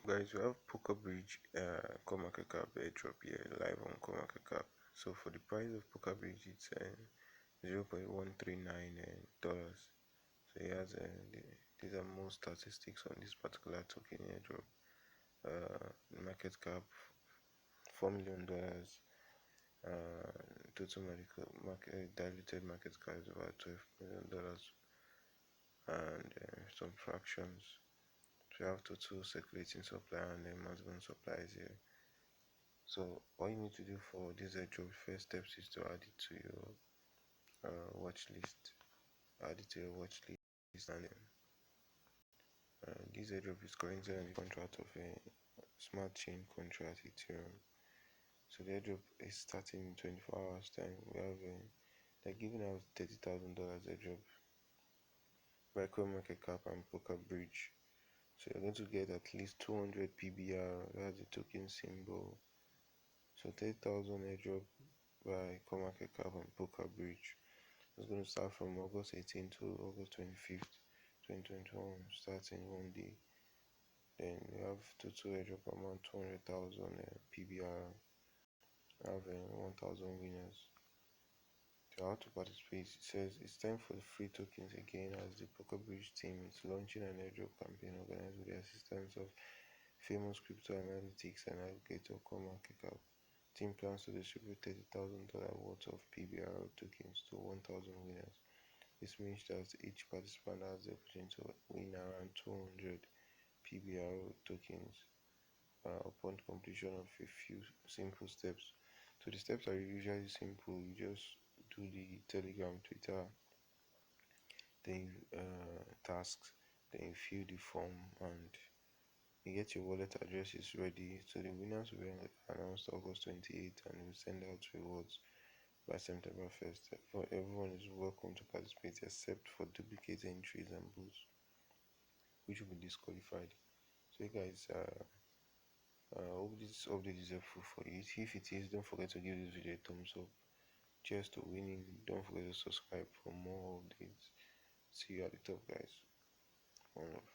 Guys, we have PolkaBridge Coinmarketcap Airdrop here live on Coinmarketcap. So for the price of PolkaBridge, it's $0.139. So he has these are most statistics on this particular token airdrop. Market cap $4 million. Total diluted market cap is about $12 million, and some fractions. So you have total circulating supply and then maximum supplies here. So all you need to do for this airdrop first steps is to add it to your watch list. Add it to your watch list, and this airdrop is currently on the contract of a smart chain contract Ethereum. So the airdrop is starting in 24 hours time. We have they're giving out $30,000 airdrop by Coinmarketcap and PolkaBridge. So you're going to get at least 200 PBR. That's the token symbol. So 30,000 airdrop by Coinmarketcap and PolkaBridge. It's going to start from August 18th to August 25th, 2021, starting one day. Then we have total airdrop amount 200,000 PBR. We have 1,000 winners. So how to participate? It says it's time for the free tokens again, as the PolkaBridge team is launching an airdrop campaign organized with the assistance of famous crypto analytics and aggregator Coinmarketcap. Team plans to distribute $30,000 worth of PBR tokens to 1,000 winners. This means that each participant has the opportunity to win around 200 PBR tokens upon completion of a few simple steps. So the steps are usually simple. You just do the Telegram, Twitter, then tasks, then you fill the form, and you get your wallet addresses ready. So the winners will be announced August 28th, and we'll send out rewards by September 1st. Everyone is welcome to participate except for duplicate entries and boosts, which will be disqualified. So guys, hope this update is helpful for you. If it is, don't forget to give this video a thumbs up. Cheers to winning. Don't forget to subscribe for more updates. See you at the top, guys. One love.